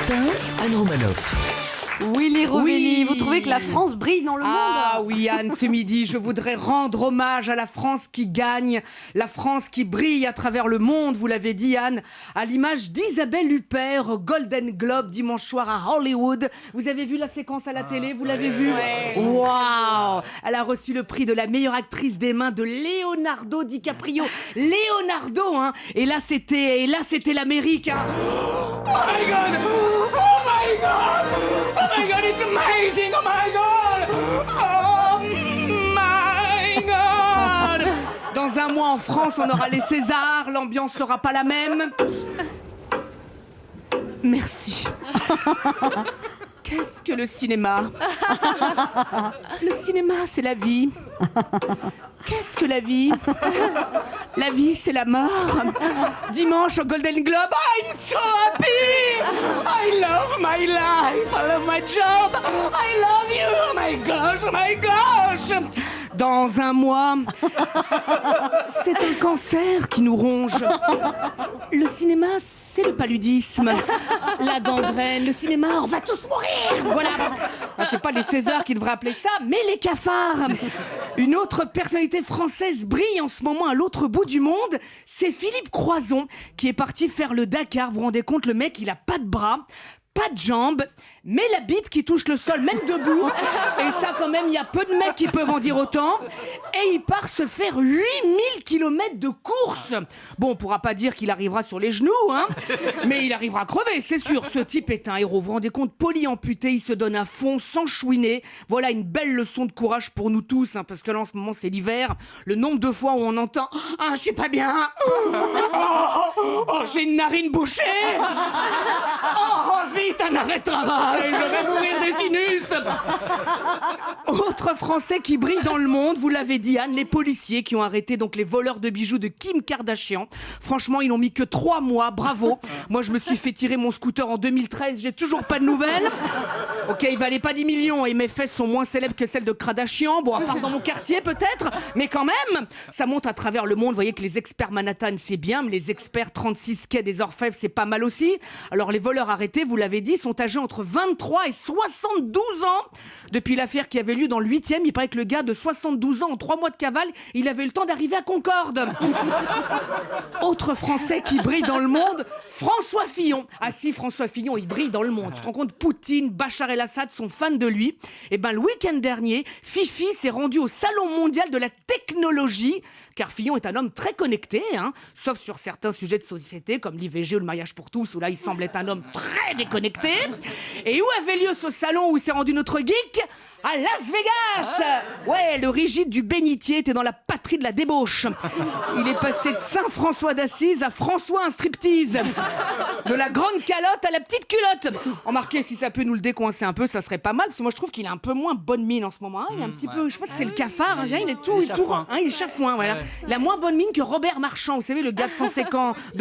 Europe 1, Anne Romanoff. Willy Rovelli, Oui. vous trouvez que la France brille dans le Ah monde? oui, Anne, ce midi, je voudrais rendre hommage à la France qui gagne, la France qui brille à travers le monde, vous l'avez dit, Anne, à l'image d'Isabelle Huppert, au Golden Globe dimanche soir à Hollywood. Vous avez vu la séquence à la télé, vous l'avez vue? Waouh! Elle a reçu le prix de la meilleure actrice des mains de Leonardo DiCaprio. Leonardo, hein! Et là, c'était l'Amérique, hein! Oh my God! Oh my God! Oh my God, it's amazing! Oh my God! Oh my God! Dans un mois en France, on aura les Césars, l'ambiance sera pas la même. Merci. Qu'est-ce que le cinéma? Le cinéma, c'est la vie. Qu'est-ce que la vie? La vie, c'est la mort. Dimanche au Golden Globe, I'm so happy! I love my life, I love my job, I love you, oh my gosh, oh my gosh! Dans un mois, c'est un cancer qui nous ronge. Le cinéma, c'est le paludisme. La gangrène, le cinéma, on va tous mourir. Voilà. C'est pas les Césars qui devraient appeler ça, mais les cafards. Une autre personnalité française brille en ce moment à l'autre bout du monde. C'est Philippe Croizon qui est parti faire le Dakar. Vous vous rendez compte, le mec, il a pas de bras, pas de jambes, mais la bite qui touche le sol, même debout. Et ça, quand même, il y a peu de mecs qui peuvent en dire autant. Et il part se faire 8000 km de course. Bon, on pourra pas dire qu'il arrivera sur les genoux, hein, mais il arrivera à crever, c'est sûr. Ce type est un héros. Vous vous rendez compte, polyamputé, il se donne à fond, sans chouiner. Voilà une belle leçon de courage pour nous tous, hein, parce que là, en ce moment, c'est l'hiver. Le nombre de fois où on entend « Ah, je suis pas bien. Oh, j'ai une narine bouchée. Oh, vite, un arrêt de travail. Je vais mourir des sinus. » Autre Français qui brille dans le monde, vous l'avez dit, Anne, les policiers qui ont arrêté donc les voleurs de bijoux de Kim Kardashian. Franchement, ils n'ont mis que 3 mois, bravo. Moi, je me suis fait tirer mon scooter en 2013, j'ai toujours pas de nouvelles. Ok, il valait pas 10 millions et mes fesses sont moins célèbres que celles de Kardashian. Bon, à part dans mon quartier peut-être, mais quand même, ça monte à travers le monde. Vous voyez que les experts Manhattan, c'est bien, mais les experts 36 quais des Orfèvres, c'est pas mal aussi. Alors, les voleurs arrêtés, vous l'avez dit, sont âgés entre 23 et 72 ans. Depuis l'affaire qui avait lieu dans le 8e, il paraît que le gars de 72 ans, en 3 mois de cavale, il avait eu le temps d'arriver à Concorde. Autre Français qui brille dans le monde, François Fillon. Ah si, François Fillon, il brille dans le monde. Tu te rends compte, Poutine, Bachar el-Assad sont fans de lui. Et ben, le week-end dernier, Fifi s'est rendu au Salon mondial de la technologie, car Fillon est un homme très connecté, hein, sauf sur certains sujets de société, comme l'IVG ou le mariage pour tous, où là, il semble être un homme très déconnecté. Et où avait lieu ce salon où s'est rendu notre geek? À Las Vegas. Ouais, le rigide du bénitier était dans la patrie de la débauche. Il est passé de Saint-François d'Assise à François un striptease. De la grande calotte à la petite culotte. Remarquez, si ça peut nous le décoincer un peu, ça serait pas mal, parce que moi je trouve qu'il a un peu moins bonne mine en ce moment, hein. Il est un petit peu, je sais pas si c'est le cafard, hein, il est tout, il est chafouin, voilà. Ouais. Il a moins bonne mine que Robert Marchand, vous savez, le gars de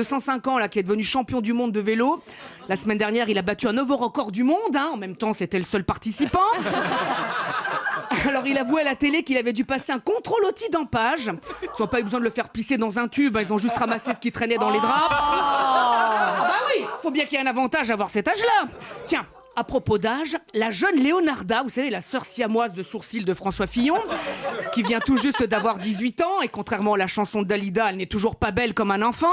105 ans là, qui est devenu champion du monde de vélo. La semaine dernière, il a battu un nouveau record du monde, hein. En même temps, c'était le seul participant. Alors, il avouait à la télé qu'il avait dû passer un contrôle anti-dempage. Ils n'ont pas eu besoin de le faire pisser dans un tube, ils ont juste ramassé ce qui traînait dans les draps. Ah bah oui, faut bien qu'il y ait un avantage à avoir cet âge-là. Tiens, à propos d'âge, la jeune Léonarda, vous savez, la sœur siamoise de sourcil de François Fillon, qui vient tout juste d'avoir 18 ans, et contrairement à la chanson de Dalida, elle n'est toujours pas belle comme un enfant.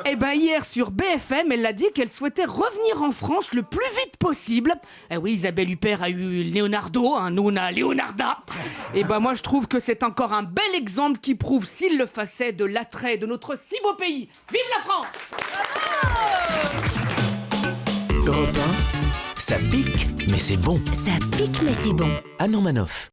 Et ben hier, sur BFM, elle a dit qu'elle souhaitait revenir en France le plus vite possible. Eh oui, Isabelle Huppert a eu Leonardo, hein, nous on a Léonarda. Et ben moi, je trouve que c'est encore un bel exemple qui prouve, s'il le faisait, de l'attrait de notre si beau pays. Vive la France! Europe 1, ça pique, mais c'est bon. Ça pique mais c'est bon. Anne Romanoff.